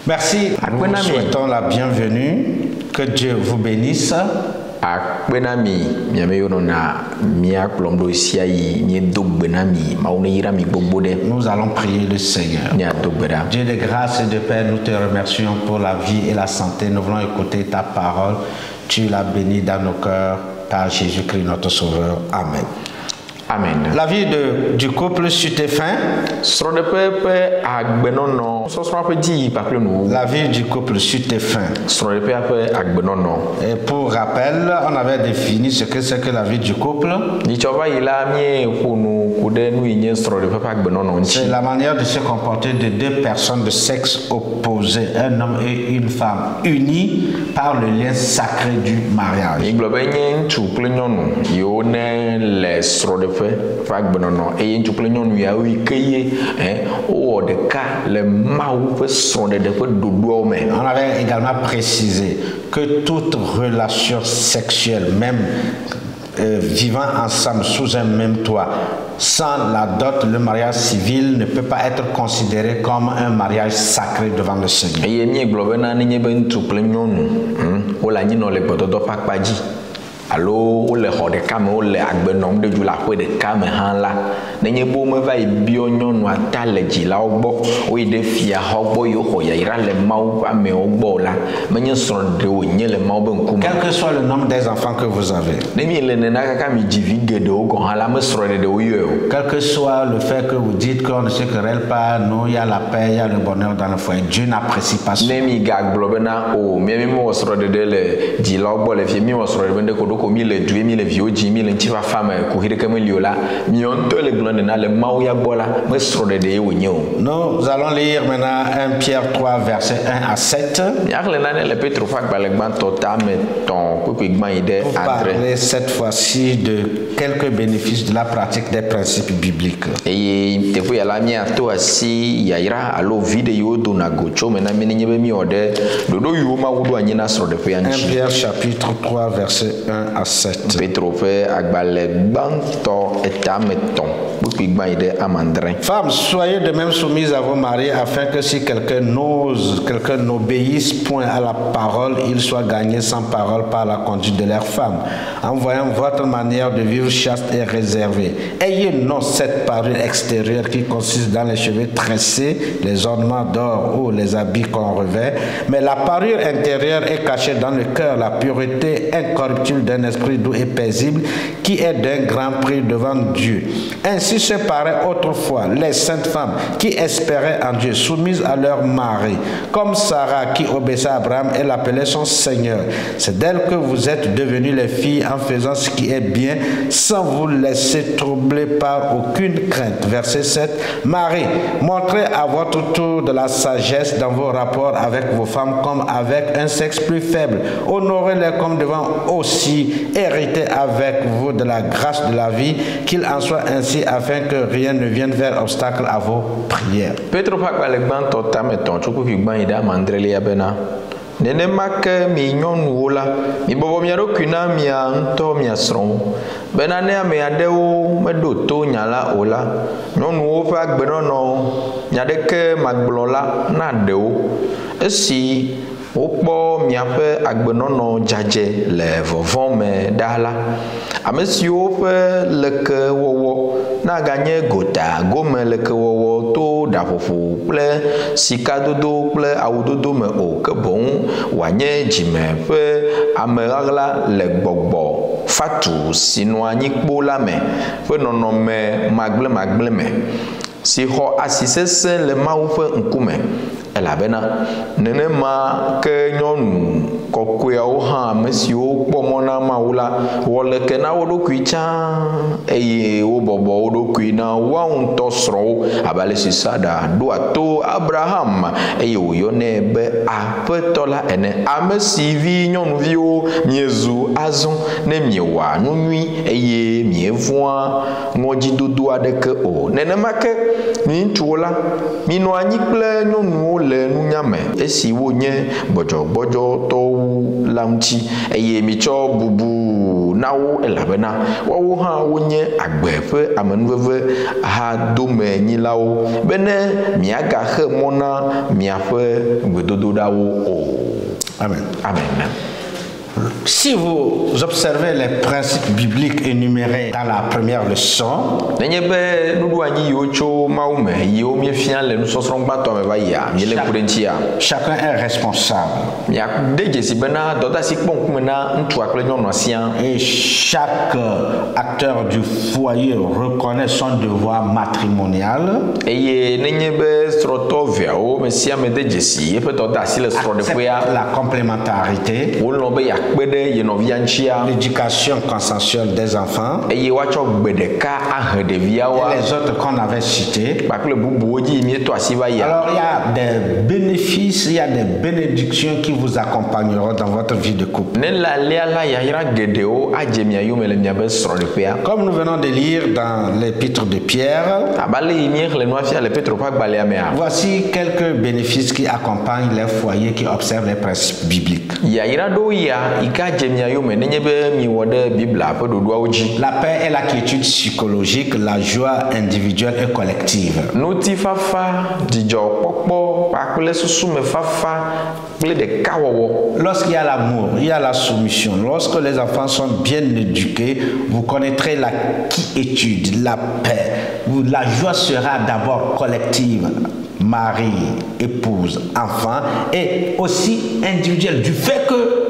Merci. Nous souhaitons la bienvenue. Que Dieu vous bénisse. Nous allons prier le Seigneur. Dieu de grâce et de paix, nous te remercions pour la vie et la santé. Nous voulons écouter ta parole. Tu l'as bénie dans nos cœurs par Jésus-Christ notre Sauveur. Amen. Amen. La vie du couple sur tes fins. La vie du couple sur tes fins. Et pour rappel, on avait défini ce que c'est que la vie du couple. C'est la manière de se comporter de deux personnes de sexe opposé, un homme et une femme, unis par le lien sacré du mariage. On avait également précisé que toute relation sexuelle, même vivant ensemble sous un même toit, sans la dot, le mariage civil ne peut pas être considéré comme un mariage sacré devant le Seigneur. Allo le xɔ ɖeka me le agbenɔm ɖe dzula ƒe ɖeka me hã la nenye be womeva yi biɔ nyɔnua ta le dzilawo gbɔ woyi ɖe fiaxɔ gbɔ yi woxɔ yayra le Mawu ƒe amewo gbɔ la menye srɔ̃ɖe wonye le Mawu ƒe ŋkume. Quel que soit le nombre des enfants que vous avez. Ne mi le nena kaka mi dzi vi geɖewo gɔ̃ hã la me srɔ̃ɖeɖe woyɔe o. Quel que soit le fait que vous dites qu'on ne se querelle pas, non, il y a la paix, il y a le bonheur dans le foyer. Dieu n'apprécie pas ça. Ne mi gagblɔ bena o mi wɔ srɔ̃ɖeɖe le dzilawo gbɔ le fie mi wɔ srɔ̃ɖeɖe be ko ko mi le due mi le viwo dzi mi le ŋtsi va fame ko hi ɖeke meli o la mi ŋutɔ le gblɔ nena le Mawu ya gbɔ la me srɔ̃ɖeɖe ye wonye o. Nous allons lire maintenant 1 Pierre 3 verset 1 à 7. Miaxle nane le Petro ƒe agbalẽ gbãtɔ tame tɔn kpekpe gbã yi ɖe adre. Parler cette fois-ci de quelques bénéfices de la pratique des principes bibliques. Eye teƒe ya la miato asi yayra alo vi ɖe yiwo dona go tso me na mi nenye be mi wɔ ɖe ɖoɖo yiwo Mawu ɖo anyi na srɔ̃ɖeƒea ŋuti. 1 Pierre chapitre 3 verset 1 à 7. Petro ƒe agbalẽ gbãtɔ etame tɔn kpekpe gbã yi ɖe amandre. Femmes, soyez de même soumises à vos maris afin que si quelqu'un n'obéisse point à la parole, il soit gagné sans parole par la conduite de leur femme, en voyant votre manière de vivre chaste et réservée. Ayez non cette parure extérieure qui consiste dans les cheveux tressés, les ornements d'or ou les habits qu'on revêt, mais la parure intérieure est cachée dans le cœur, la pureté incorruptible d'un esprit doux et paisible qui est d'un grand prix devant Dieu. Ainsi se paraît autrefois les saintes femmes qui espéraient en Dieu, soumises à leur mari, comme Sarah qui obéissait à Abraham et l'appelait son Seigneur. C'est d'elle que vous êtes devenues les filles en faisant ce qui est bien, sans vous laisser troubler par aucune crainte. Verset 7. Marie, montrez à votre tour de la sagesse dans vos rapports avec vos femmes comme avec un sexe plus faible. Honorez-les comme devant aussi hériter avec vous de la grâce de la vie, qu'il en soit ainsi afin que rien ne vienne faire obstacle à vos prières. Petro ƒe agbalẽ gbãtɔ tame tɔn tso kpekpe gbã yi ɖe amandre lia bena nenema ke mi nyɔnuwo la mibɔbɔ mia ɖokui na mia ŋutɔ mia srɔ̃wo bena ne ame aɖewo meɖo to nya la o la nyɔnuwo ƒe agbenɔnɔ nya ɖeke magblɔ la na ɖewo esi wokpɔ miaƒe agbenɔnɔ dzadze le vɔvɔ̃ me ɖa la ame siwo ƒe lekewɔwɔ na ganye gota gome lekewɔwɔ to ɖaƒoƒo kple sikadodo kple awudodo me o ke boŋ wòanye dzime ƒe ameɣaɣla le gbɔgbɔ fatu si nɔ anyikpo la me ƒe nɔnɔme magblẽmagblẽ me si xɔ asi sesẽ le Mawu ƒe ŋkume elabena nenema ke nyɔnu kɔkɔeawo hã ame siwo kpɔ mɔ na Mawu la wɔ leke na wo ɖokui tsã eye wobɔbɔ wo ɖokui na woawo ŋutɔ srɔ̃wo abe ale si Sara ɖoa to Abraham eye wòyɔnɛ be aƒetɔ la ene. Ame si vi nyɔnuviwo miezu azɔ ne miewɔa nu nyui eye mievɔ̃a ŋɔdzidodo aɖeke o. Nenema ke mi ŋutsuwo la minɔ anyi kple nyɔnuwo le nunya me esi wonye gbɔdzɔgbɔdzɔtɔwo mawu la ŋuti eye mitsɔ bubu na wo elabena woawo hã wonye agbe ƒe amenuveve hadomenyilawo be ne miagaxe mɔ na miaƒe gbedodoɖawo o. Amen. Amen. Si vous observez les principes bibliques énumérés dans la première leçon, chacun est responsable. Et chaque acteur du foyer reconnaît son devoir matrimonial. Accepte la complémentarité. L'éducation consensuelle des enfants et les autres qu'on avait cités. Alors il y a des bénéfices, il y a des bénédictions qui vous accompagneront dans votre vie de couple. Comme nous venons de lire dans l'épître de Pierre, voici quelques bénéfices qui accompagnent les foyers qui observent les principes bibliques. La paix et la quiétude psychologique, la joie individuelle et collective. Lorsqu'il y a l'amour, il y a la soumission. Lorsque les enfants sont bien éduqués, vous connaîtrez la quiétude, la paix. La joie sera d'abord collective. Mari, épouse, enfant, et aussi individuelle, du fait que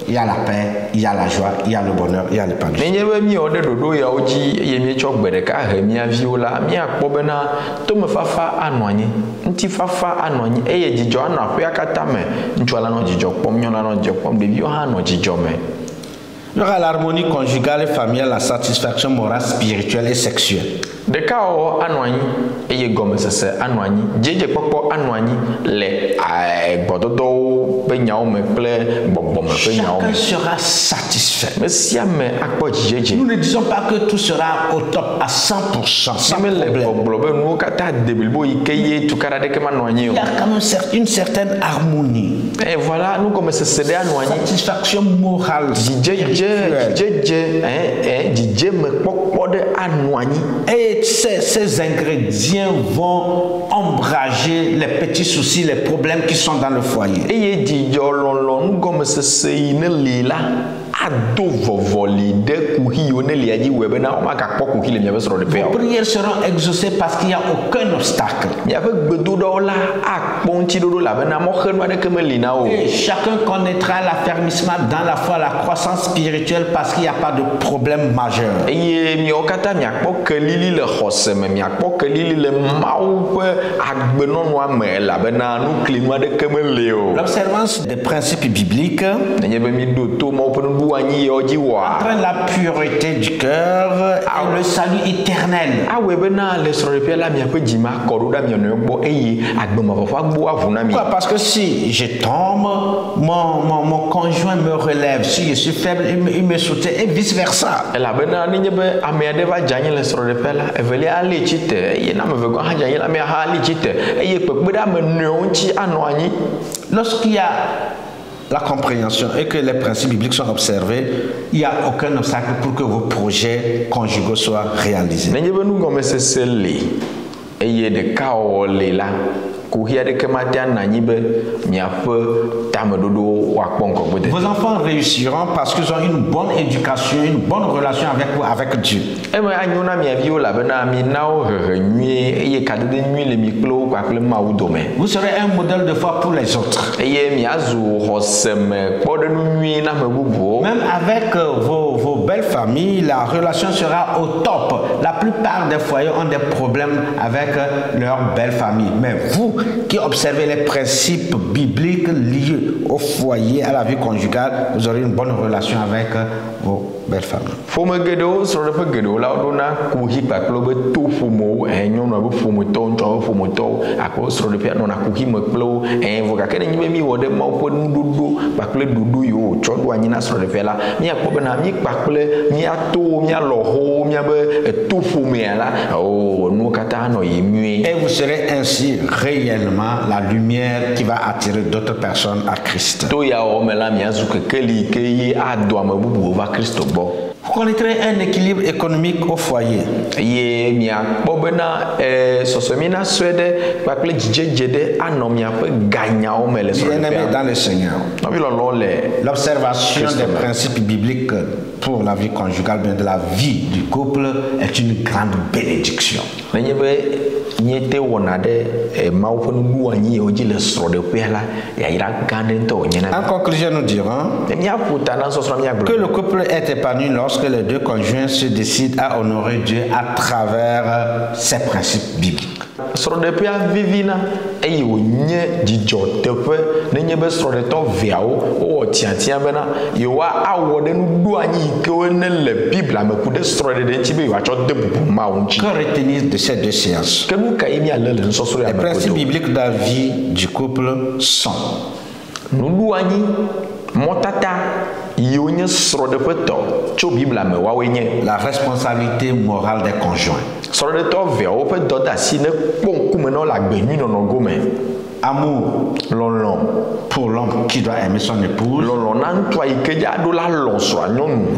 il y a la paix, il y a la joie, il y a le bonheur, il y a l'épanouissement. Il y aura l'harmonie conjugale et familiale, la satisfaction morale, spirituelle et sexuelle. Chacun sera satisfait. Nous ne disons pas que tout sera au top à 100%, sans problème. Il y a quand même une certaine harmonie. Et voilà, nous comme satisfaction morale. Et ces ingrédients vont ombrager les petits soucis, les problèmes qui sont dans le foyer. Vos prières seront exaucées parce qu'il n'y a aucun obstacle. Et chacun connaîtra l'affermissement dans la foi, la croissance spirituelle parce qu'il n'y a pas de problème majeur. L'observance des principes bibliques entraîne la pureté du cœur et le salut éternel. Pourquoi? Parce que si je tombe, mon conjoint me relève. Si je suis faible, il me soutient et vice versa. Lorsqu'il y a la compréhension et que les principes bibliques sont observés, il n'y a aucun obstacle pour que vos projets conjugaux soient réalisés. Vos enfants réussiront parce qu'ils ont une bonne éducation, une bonne relation avec vous, avec Dieu. Vous serez un modèle de foi pour les autres. Même avec vos belles familles, la relation sera au top. La plupart des foyers ont des problèmes avec leur belle famille. Mais vous qui observez les principes bibliques liés au foyer, à la vie conjugale, vous aurez une bonne relation avec vos belle femme. Fome gedo sro de pe gedo la dona ku hi pa klo be to fomo nyonu be fomo to ncho fomo to akọ sro de pe no na ku hi me klo vo ka kene nyi mi wo de ma po ndudu pa kle dudu yo cho do anyi na sro de pe la mi akọ be na mi pa kle mi ato mi aloho mi be to fomo la oh no kata no yimui. Et vous serez ainsi réellement la lumière qui va attirer d'autres personnes à Christ. To ya o me la mi azu ke keli ke yi ado amabubu va Christ bo. Vous connaîtrez un équilibre économique au foyer. Ye mia bobena sosomina swede pakle jejede anomia pe gagna o mele so. Bien-aimé dans le Seigneur. L'observation des principes bibliques pour la vie conjugale, bien de la vie du couple, est une grande bénédiction. Nyete wonade mauponu duanyi oji le srode pela ya ira ganden to nyena. En conclusion, nous dirons que le couple est épanoui lorsque les deux conjoints se décident à honorer Dieu à travers ses principes bibliques. Srode pia vivina e yo nye dijo tepe ne nye be srode to viao o tiatia bena yo wa awode nu duanyi ke ne le bible amekude srode de ntibe yo acho de bubu ma unchi. Que retenir de ces deux séances? Les principes bibliques de la vie du couple sont la responsabilité morale des conjoints, amour pour l'homme qui doit aimer son épouse,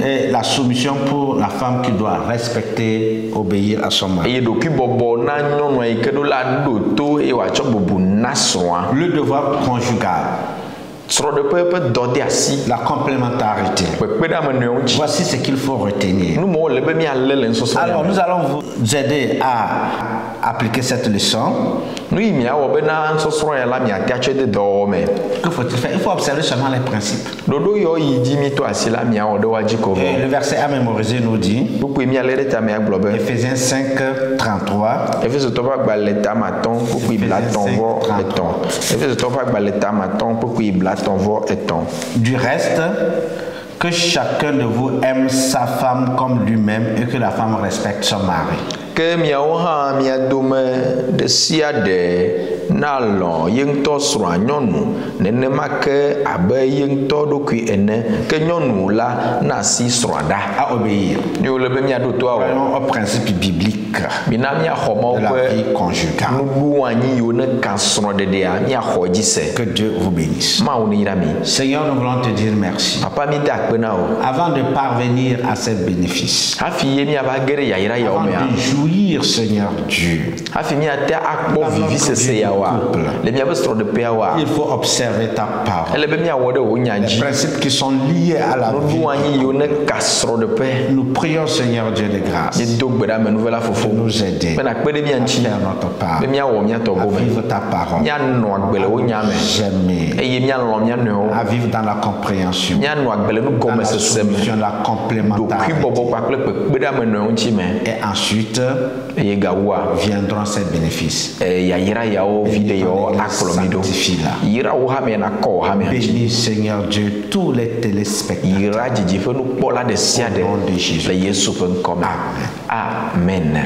et la soumission pour la femme qui doit respecter, obéir à son mari. Le devoir conjugal, la complémentarité. Voici ce qu'il faut retenir. Alors nous allons vous aider à appliquer cette leçon. Que faut-il faire? Il faut observer seulement les principes. Et le verset à mémoriser nous dit, Ephésiens 5, 33. Du reste, que chacun de vous aime sa femme comme lui-même et que la femme respecte son mari. Que miaoha miadome de siade nalon yengto sra nyonu nenema ke abe yengto dokui ene ke nyonu la na si srada à obéir. Ni o lebe miado to awo au principe biblique binamia homo de la vie conjugale. Nubu anyi yo ne kan sro de dia mia hoji se. Que Dieu vous bénisse. Ma oni rami. Seigneur, nous voulons te dire merci. Papa mi da pena o. Avant de parvenir à ces bénéfices. Afi ye mi aba gere ya ira ya o me. Seigneur Dieu, il faut observer ta parole. Les principes qui sont liés à la vie. Nous prions, Seigneur Dieu de grâce, de nous aider à faire notre part, à vivre ta parole, j'aimer, à vivre dans la compréhension, dans la solution, la complémentarité. Et ensuite, viendront ces bénéfices. Bénis, Seigneur Dieu, tous les téléspectateurs. Au nom de Jésus. Amen.